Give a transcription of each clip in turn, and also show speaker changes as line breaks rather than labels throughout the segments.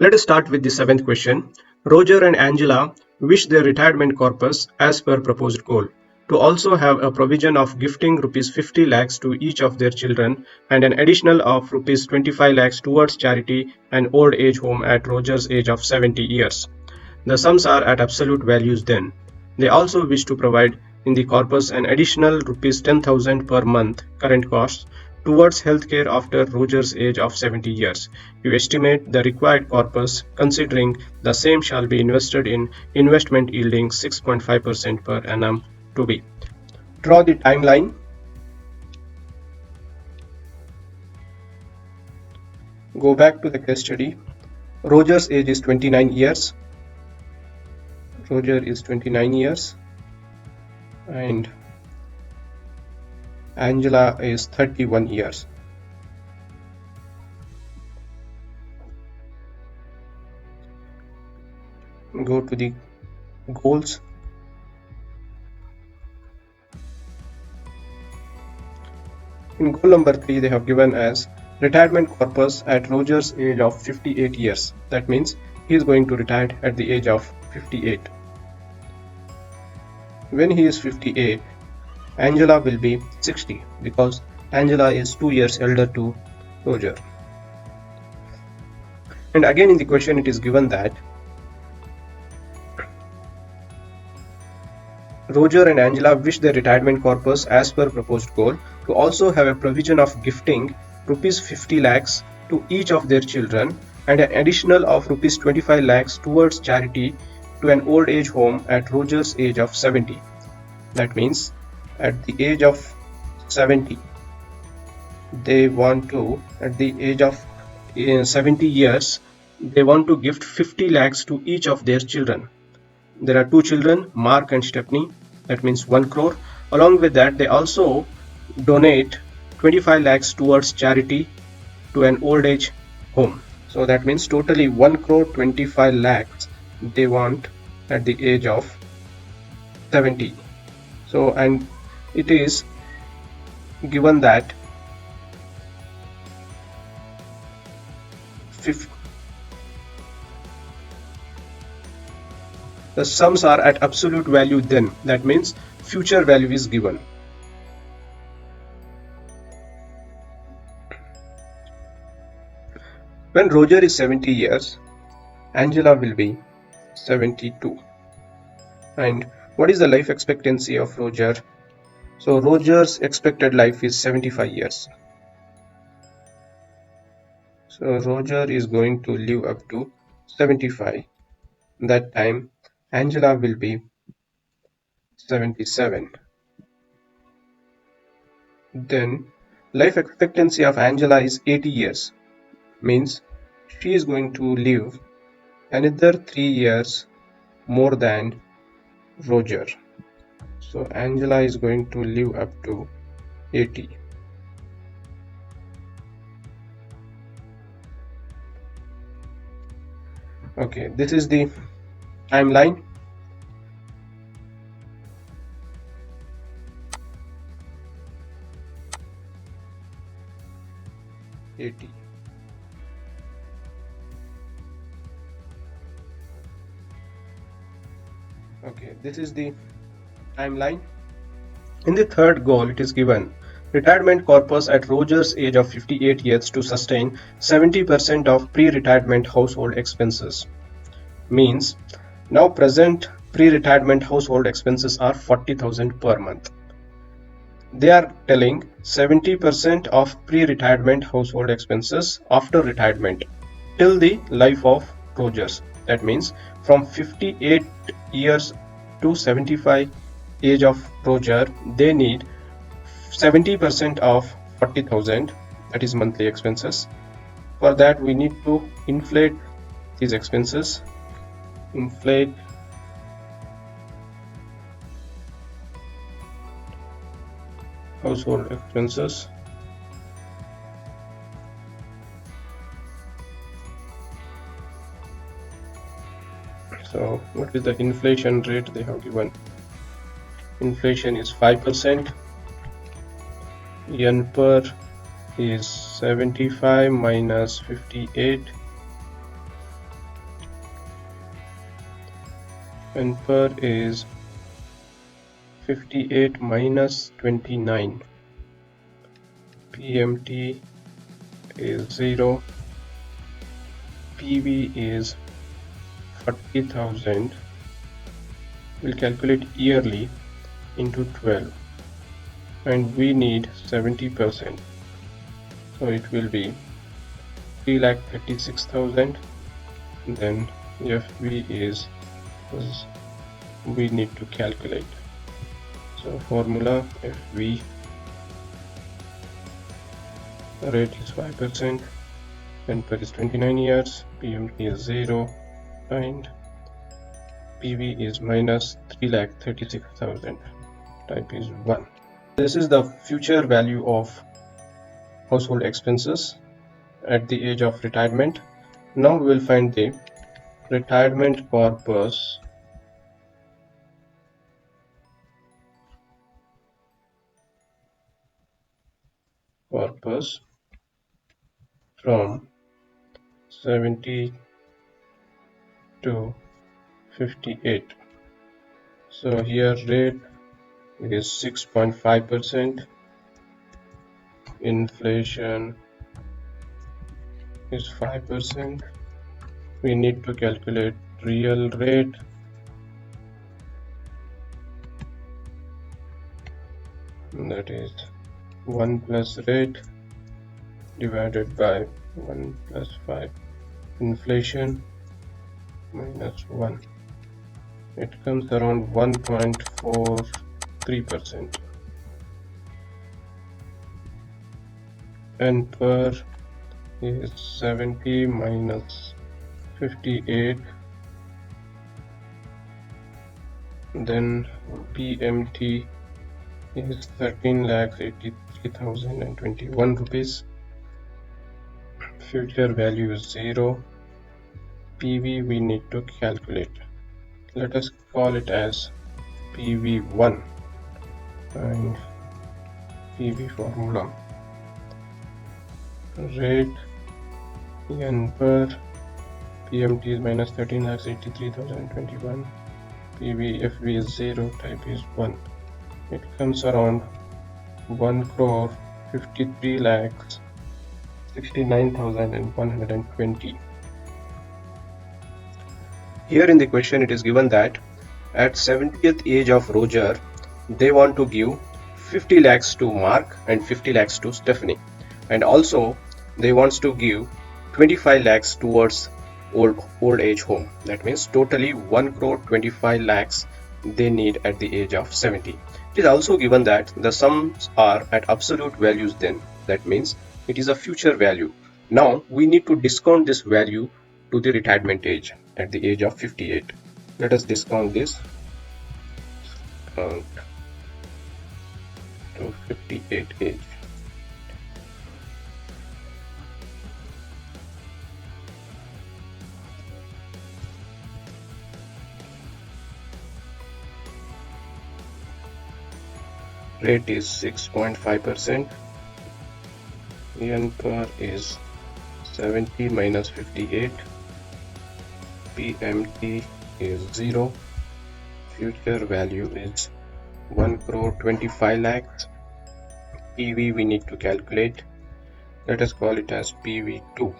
Let us start with the seventh question. Roger and Angela wish their retirement corpus as per proposed goal to also have a provision of gifting rupees 50 lakhs to each of their children and an additional of rupees 25 lakhs towards charity and old age home at Roger's age of 70 years. The sums are at absolute values then. They also wish to provide in the corpus an additional rupees 10,000 per month current costs towards healthcare after Roger's age of 70 years. You estimate the required corpus considering the same shall be invested in investment yielding 6.5% per annum to be. Draw the timeline. Go back to the case study. Roger's age is 29 years. Roger is 29 years and Angela is 31 years. Go to the goals. In goal number 3, they have given as retirement corpus at Roger's age of 58 years. That means he is going to retire at the age of 58. When he is 58, Angela will be 60 because Angela is 2 years elder to Roger. And again in the question it is given that Roger and Angela wish their retirement corpus as per proposed goal to also have a provision of gifting rupees 50 lakhs to each of their children and an additional of rupees 25 lakhs towards charity to an old age home at Roger's age of 70. That means at the age of 70, they want to, at the age of 70 years, they want to gift 50 lakhs to each of their children. There are two children, Mark and Stephanie. That means 1 crore. Along with that, they also donate 25 lakhs towards charity to an old age home. So that means totally 1 crore 25 lakhs they want at the age of 70. So, and it is given that the sums are at absolute value then. That means future value is given. When Roger is 70 years, Angela will be 72. And what is the life expectancy of Roger? So Roger's expected life is 75 years. So Roger is going to live up to 75. That time Angela will be 77. Then life expectancy of Angela is 80 years. Means she is going to live another 3 years more than Roger. So Angela is going to live up to 80. Okay, this is the timeline. Okay, this is the timeline. In the third goal, it is given retirement corpus at Roger's age of 58 years to sustain 70% of pre-retirement household expenses. Means now present pre-retirement household expenses are 40,000 per month. They are telling 70% of pre-retirement household expenses after retirement till the life of Rogers. That means from 58 years to 75 age of Roger, they need 70% of 40,000, that is monthly expenses. For that we need to inflate these expenses. Inflate household expenses. So what is the inflation rate they have given? Inflation is 5%. N per is 75 minus 58. and per is 58 minus 29. PMT is 0. PV is 40,000. We'll calculate yearly into 12, and we need 70%. So it will be 3,36,000. Then FV is we need to calculate. So formula FV rate is 5%, and per is 29 years, PMT is 0, and PV is minus 3,36,000. Type is 1. This is the future value of household expenses at the age of retirement. Now we will find the retirement corpus from 70 to 58. So here rate is 6.5%, inflation is 5%. We need to calculate real rate. That is 1 plus rate divided by 1 plus 5. Inflation minus 1. It comes around 1.43%. And per is 70 minus 58. Then PMT is 13,83,021 rupees. Future value is 0. PV we need to calculate. Let us call it as PV1, and PV formula rate N per PMT is minus 13,83,021. PV FV is 0. Type is 1. It comes around 1 crore 53 lakhs 69,120. Here in the question it is given that at 70th age of Roger, they want to give 50 lakhs to Mark and 50 lakhs to Stephanie, and also they wants to give 25 lakhs towards old age home. That means totally 1 crore 25 lakhs they need at the age of 70. It is also given that the sums are at absolute values then. That means it is a future value. Now we need to discount this value to the retirement age at the age of 58. Let us discount this to 58 age. Rate is 6.5%. N per is 70 minus 58. PMT is 0. Future value is 1 crore 25 lakhs. PV we need to calculate. Let us call it as PV2.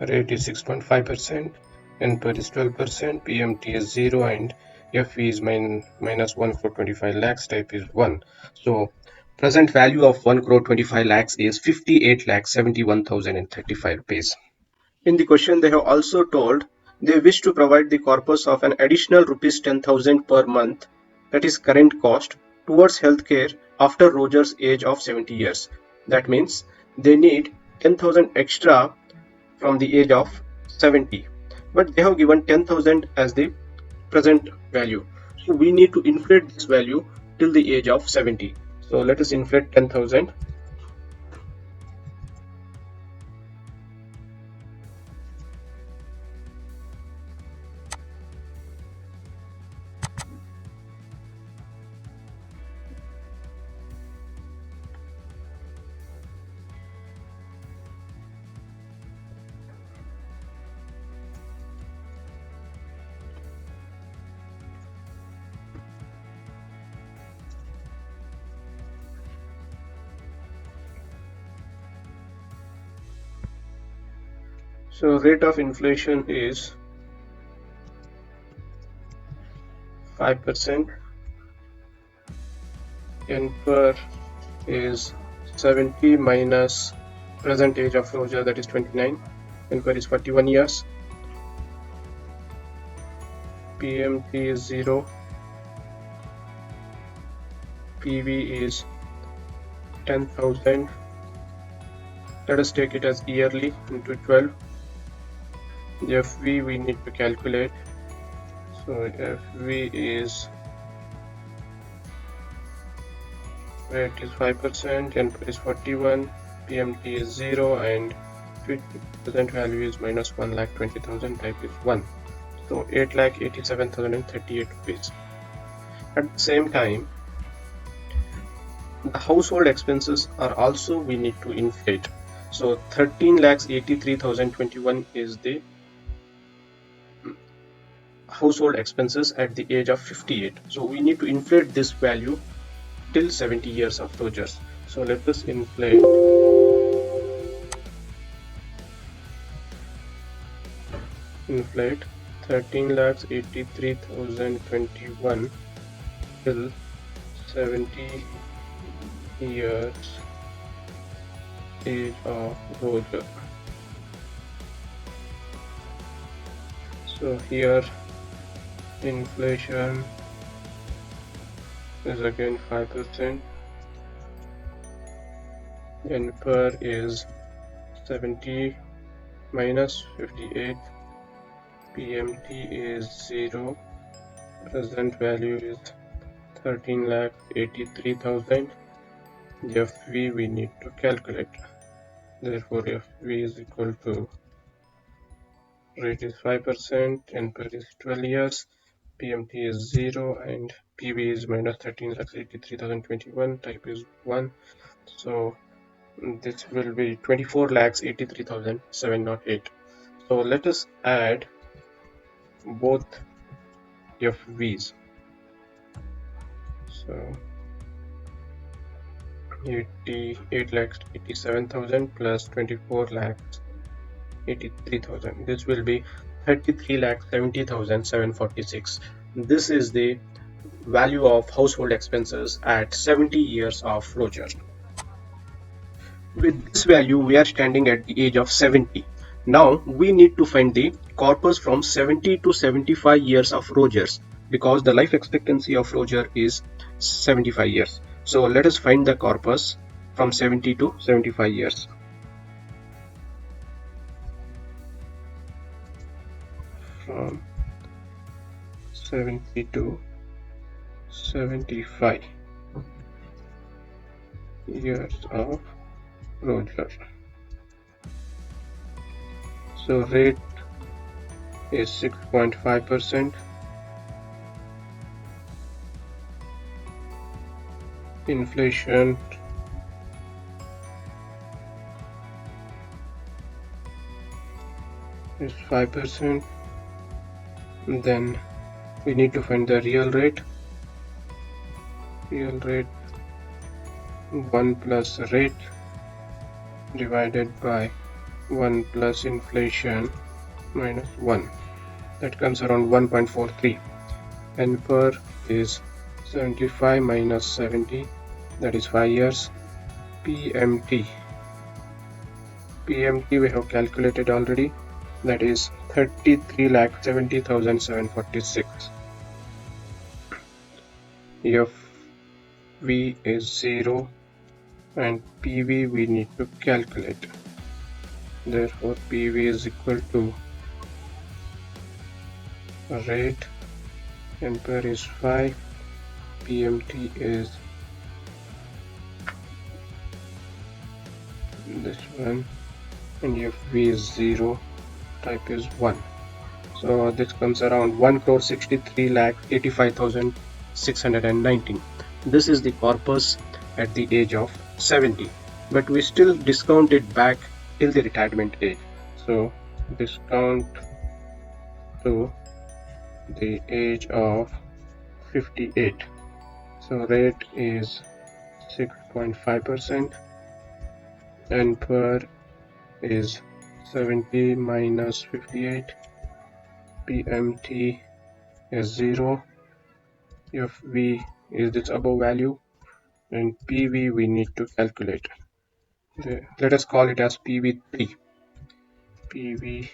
Rate is 6.5%. N per is 12%. PMT is 0, and FV is minus 1 crore 25 lakhs. Type is 1. So present value of 1 crore 25 lakhs is 58 lakhs 71,035 rupees. In the question, they have also told they wish to provide the corpus of an additional rupees 10,000 per month, that is current cost, towards healthcare after Roger's age of 70 years. That means they need 10,000 extra from the age of 70, but they have given 10,000 as the present value. So we need to inflate this value till the age of 70. So let us inflate 10,000. So rate of inflation is 5%, N per is 70 minus present age of Roger, that is 29, N per is 41 years, PMT is 0, PV is 10,000. Let us take it as yearly into 12. FV we need to calculate. So FV is, rate is 5%, N per is 41, PMT is 0, and present value is minus 1,20,000, type is 1. So 8,87,038 rupees. At the same time, the household expenses are also we need to inflate. So 13,83,021 is the household expenses at the age of 58. So we need to inflate this value till 70 years of Rogers. So let us inflate 13,83,021 till 70 years age of Roger. So here inflation is again 5%, N per is 70 minus 58, PMT is 0, present value is 13,83,000. FV we need to calculate. Therefore FV is equal to, rate is 5%, N per is 12 years, PMT is 0, and PV is minus 13,83,021, type is 1. So this will be 24,83,708. So let us add both FVs. So 8,87,000 plus 24,83,000. This will be 33,70,746. This is the value of household expenses at 70 years of Roger. With this value, we are standing at the age of 70. Now we need to find the corpus from 70 to 75 years of Rogers, because the life expectancy of Roger is 75 years. So let us find the corpus from 70 to 75 years. From 70 to 75 years of Roger. So rate is 6.5%. Inflation is 5%. Then we need to find the real rate. Real rate 1 plus rate divided by 1 plus inflation minus 1. That comes around 1.43. N per is 75 minus 70, that is 5 years. PMT we have calculated already, that is 33,70,746. FV is 0 and PV we need to calculate. Therefore PV is equal to rate, N per is 5, PMT is this one, and FV is 0, type is 1. So this comes around 1,63,85,619. This is the corpus at the age of 70, but we still discount it back till the retirement age. So discount to the age of 58. So rate is 6.5%, N per is 70 minus 58, PMT is 0, FV is this above value, and PV we need to calculate. Let us call it as PV3. PV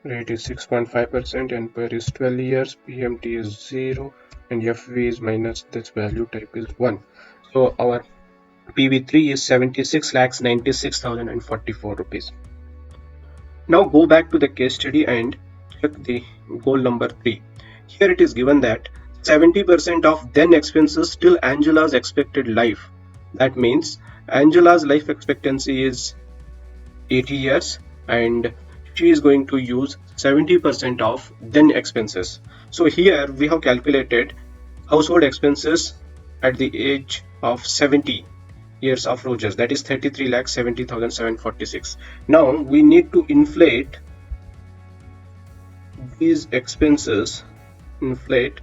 rate is 6.5% and per is 12 years, PMT is 0 and FV is minus this value type is 1. So our PV3 is 76,96,044 rupees. Now go back to the case study and check the goal number 3. Here it is given that 70% of then expenses till Angela's expected life. That means Angela's life expectancy is 80 years and she is going to use 70% of then expenses. So here we have calculated household expenses at the age of 70 years of Rogers, that is 33,70,746. Now we need to inflate these expenses, inflate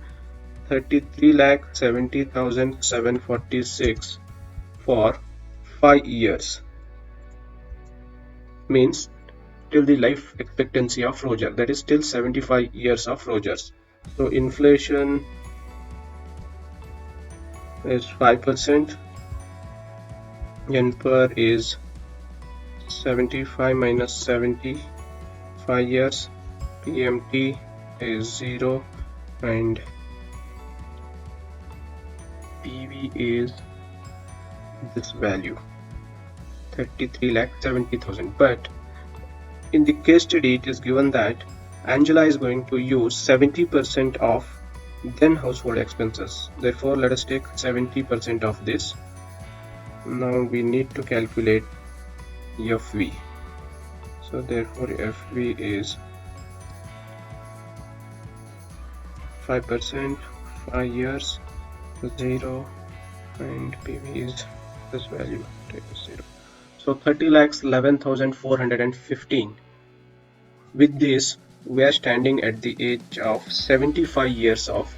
33,70,746 for 5 years, means till the life expectancy of Roger, that is till 75 years of Rogers. So inflation is 5%, N per is 75 minus 70, 5 years, PMT is 0 and PV is this value 33,70,000. But in the case study it is given that Angela is going to use 70% of then household expenses. Therefore let us take 70% of this. Now we need to calculate FV. So therefore FV is 5%, 5 years, 0 and PV is this value, type is 0. So 30,11,415. With this we are standing at the age of 75 years of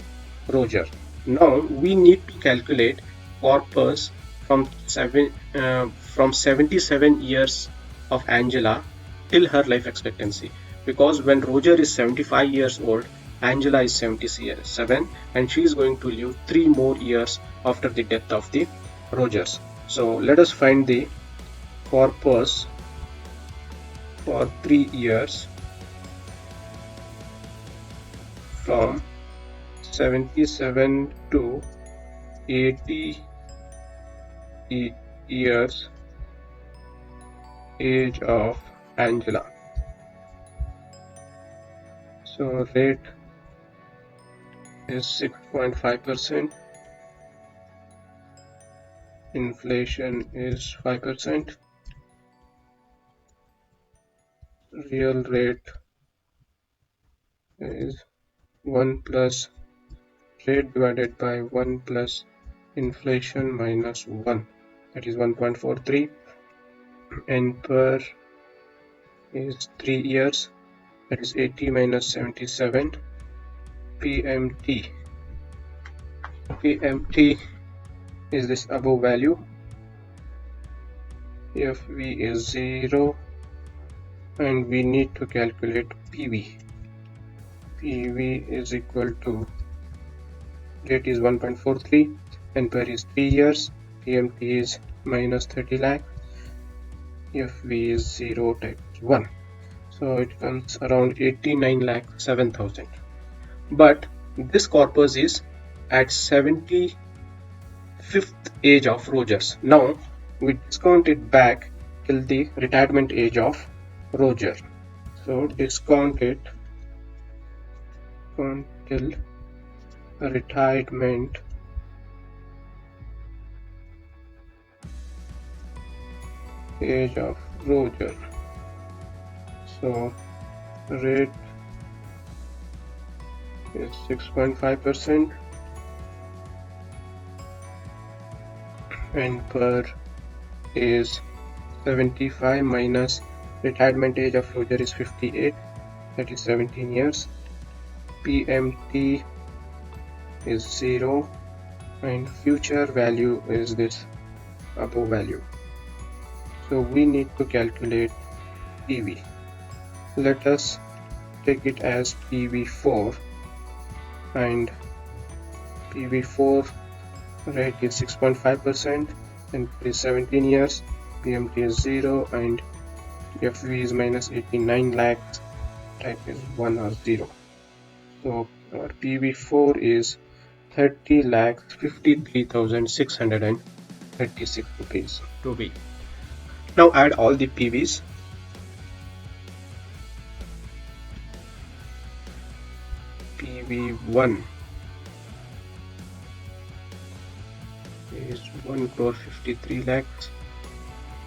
Roger. Now we need to calculate corpus from 77 years of Angela till her life expectancy, because when Roger is 75 years old, Angela is 77 and she is going to live 3 more years after the death of the Rogers. So let us find the corpus for 3 years from 77 to 80 years age of Angela. So rate is 6.5%, inflation is 5%, real rate is 1 plus rate divided by 1 plus inflation minus 1, that is 1.43, and per is 3 years, that is 80 minus 77, PMT is this above value, FV is 0 and we need to calculate PV. PV is equal to, rate is 1.43 and per is 3 years, PMT is minus 30 lakh, FV is 0 times 1. So it comes around 89,07,000. But this corpus is at 75th age of Rogers. Now we discount it back till the retirement age of Roger. So discount it until retirement age of Roger. So rate is 6.5% and per is 75 minus retirement age of Roger is 58, that is 17 years, PMT is 0 and future value is this above value. So we need to calculate PV. Let us take it as PV4, and PV4 rate is 6.5% and it is 17 years. PMT is 0 and FV is minus 89 lakhs. Type is 1 or 0. So our PV4 is 30 lakhs 53,636 rupees to be. Now add all the PVs. PV1 is 1 crore 53 lakhs.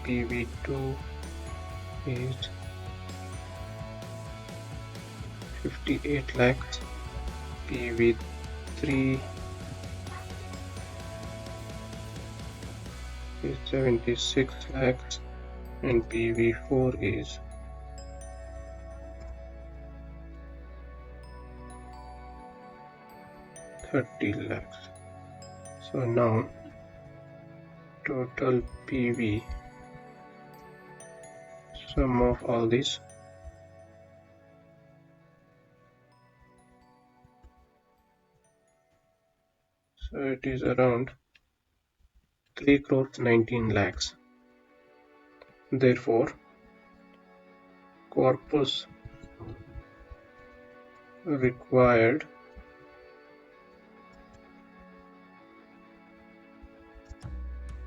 PV2 is 58 lakhs. PV3 is 76 lakhs and PV4 is 30 lakhs. So now total PV sum of all this so it is around 3 crores 19 lakhs. Therefore corpus required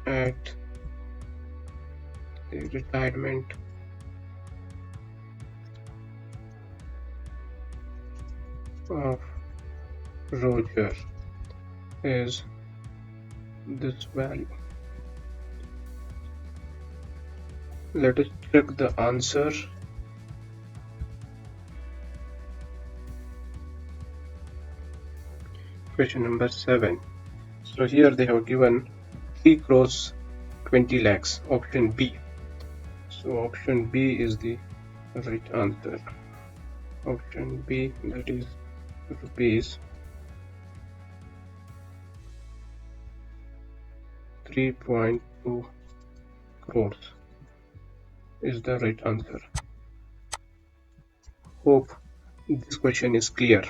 at the retirement of Roger is this value. Let us check the answer. Question number 7. So here they have given 3 crores 20 lakhs, option B. So option B is the right answer. Option B, that is rupees 3.2 crores is the right answer. Hope this question is clear.